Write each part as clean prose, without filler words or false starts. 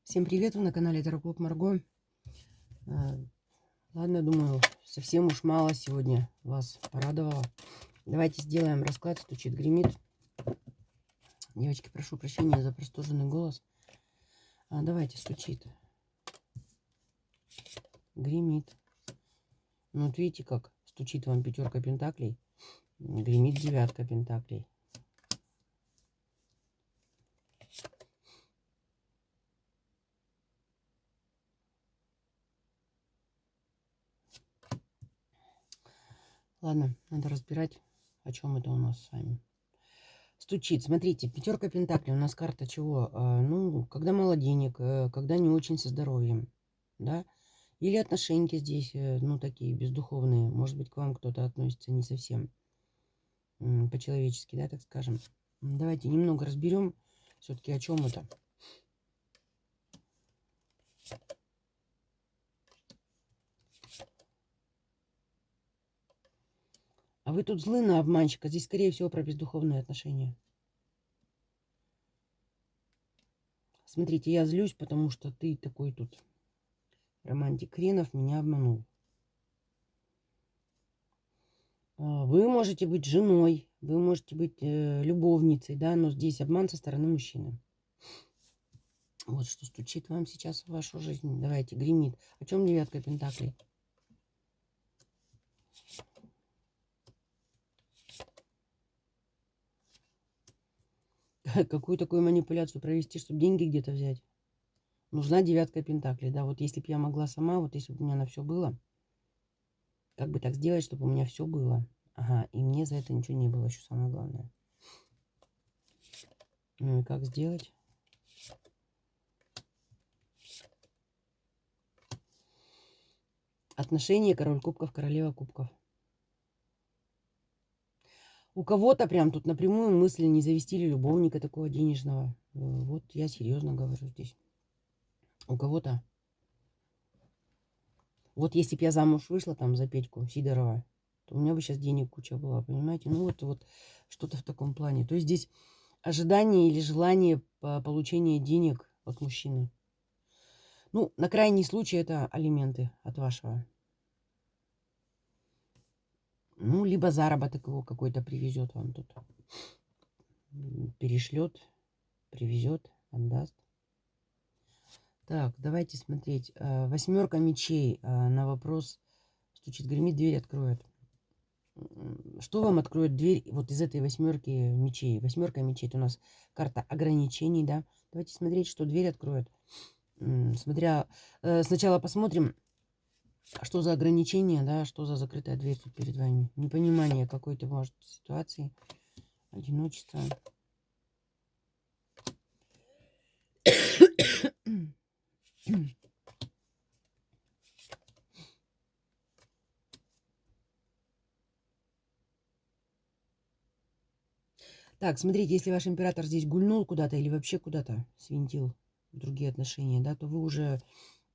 Всем привет, вы на канале Тароклуб Марго. Ладно, думаю, совсем уж мало сегодня вас порадовало. Давайте сделаем расклад, стучит, гремит. Девочки, прошу прощения за простуженный голос. Давайте, стучит, гремит. Ну, вот видите, как стучит вам пятерка пентаклей, гремит девятка пентаклей. Ладно, надо разбирать, о чем это у нас с вами. Стучит. Смотрите, пятерка пентаклей у нас карта чего? Ну, когда мало денег, когда не очень со здоровьем, да? Или отношения здесь, ну, такие бездуховные. Может быть, к вам кто-то относится не совсем по-человечески, да, так скажем. Давайте немного разберем все-таки, о чем это. А вы тут злы на обманщика. Здесь, скорее всего, про бездуховные отношения. Смотрите, я злюсь, потому что ты такой тут романтик хренов меня обманул. Вы можете быть женой, вы можете быть любовницей, да, но здесь обман со стороны мужчины. Вот что стучит вам сейчас в вашу жизнь. Давайте, гремит. О чем девятка пентаклей? Какую такую манипуляцию провести, чтобы деньги где-то взять? Нужна девятка пентаклей, да, вот если бы я могла сама, вот если бы у меня на все было, как бы так сделать, чтобы у меня все было. Ага, и мне за это ничего не было, еще самое главное. Ну и как сделать? Отношения, король кубков, королева кубков. У кого-то прям тут напрямую мысли не завести ли любовника такого денежного. Вот я серьезно говорю здесь. У кого-то. Вот если бы я замуж вышла там за Петьку Сидорова, то у меня бы сейчас денег куча была, понимаете? Ну вот что-то в таком плане. То есть здесь ожидание или желание получения денег от мужчины. Ну, на крайний случай это алименты от вашего. Ну, либо заработок его какой-то привезет вам тут. Перешлет, привезет, отдаст. Так, давайте смотреть. Восьмерка мечей на вопрос стучит, гремит, дверь откроет. Что вам откроет дверь вот из этой восьмерки мечей? Восьмерка мечей — это у нас карта ограничений, да? Давайте смотреть, что дверь откроет. Сначала посмотрим, что за ограничения, да, что за закрытая дверь тут перед вами. Непонимание какой-то, может, ситуации, одиночество. Так, смотрите, если ваш император здесь гульнул куда-то или вообще куда-то свинтил в другие отношения, да, то вы уже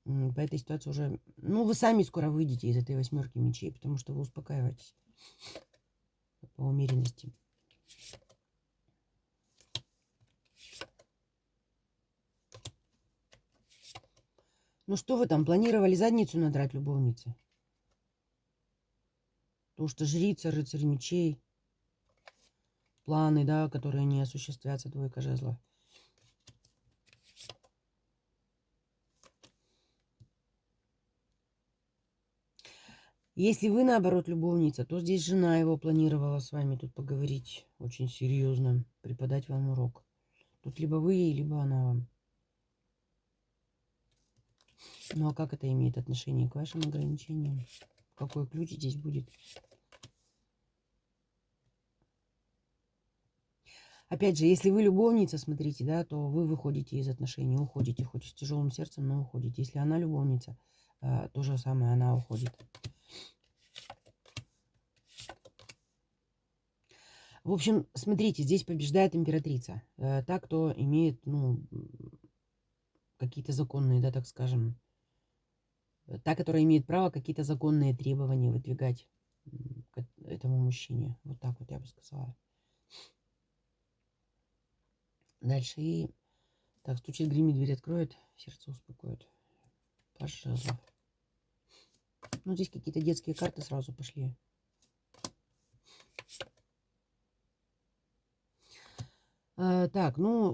по этой ситуации уже... Ну, вы сами скоро выйдете из этой восьмерки мечей, потому что вы успокаиваетесь по умеренности. Ну, что вы там, планировали задницу надрать любовнице? Потому что жрица, рыцарь мечей, планы, да, которые не осуществятся, двойка жезлов. Если вы, наоборот, любовница, то здесь жена его планировала с вами тут поговорить очень серьезно, преподать вам урок. Тут либо вы ей, либо она вам. Ну, а как это имеет отношение к вашим ограничениям? Какой ключ здесь будет? Опять же, если вы любовница, смотрите, да, то вы выходите из отношений, уходите, хоть с тяжелым сердцем, но уходите. Если она любовница, то же самое, она уходит. В общем, смотрите, здесь побеждает императрица. Та, кто имеет, ну, какие-то законные, да, так скажем, та, которая имеет право какие-то законные требования выдвигать к этому мужчине. Вот так вот я бы сказала. Дальше. И Так, стучит, гремит, дверь откроет, сердце успокоит. Паш жезлов. Ну, здесь какие-то детские карты сразу пошли. Так, ну,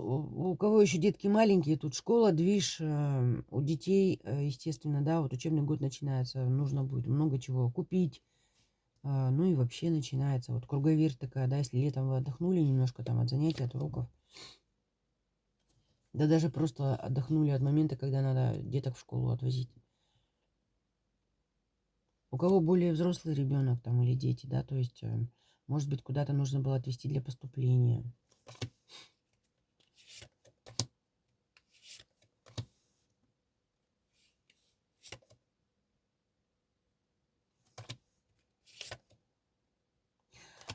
у кого еще детки маленькие, тут школа, движ, у детей, естественно, да, вот учебный год начинается, нужно будет много чего купить, ну и вообще начинается вот круговерть такая, да, если летом вы отдохнули немножко там от занятий, от уроков, да даже просто отдохнули от момента, когда надо деток в школу отвозить. У кого более взрослый ребенок там или дети, да, то есть, может быть, куда-то нужно было отвезти для поступления.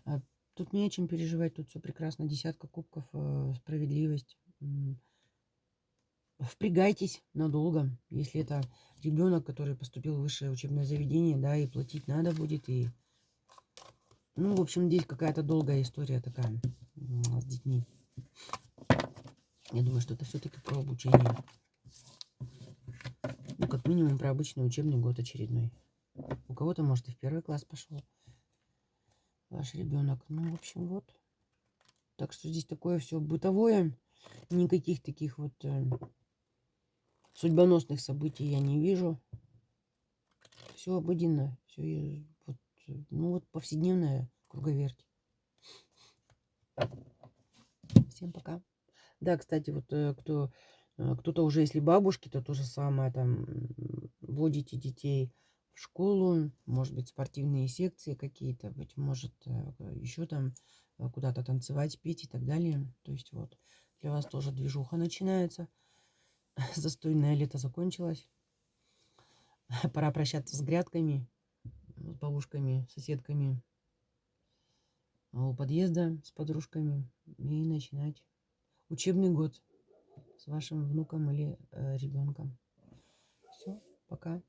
А Тут не о чем переживать, тут все прекрасно. Десятка кубков, справедливость. Впрягайтесь надолго, если это ребенок, который поступил в высшее учебное заведение, да, и платить надо будет, и, ну, в общем, здесь какая-то долгая история такая с детьми. Я думаю, что это все-таки про обучение. Ну, как минимум, про обычный учебный год очередной. У кого-то, может, и в первый класс пошел ваш ребенок. Ну, в общем, вот. Так что здесь такое все бытовое. Никаких таких вот судьбоносных событий я не вижу. Все обыденно. Все вот, ну, вот повседневная круговерть. Всем пока. Да, кстати, вот кто-то уже, если бабушки, то то же самое, там, водите детей в школу, может быть, спортивные секции какие-то, быть может, еще там куда-то танцевать, петь и так далее. То есть вот для вас тоже движуха начинается. Застойное лето закончилось. Пора прощаться с грядками, с бабушками, соседками у подъезда с подружками и начинать учебный год с вашим внуком или ребенком. Все, пока.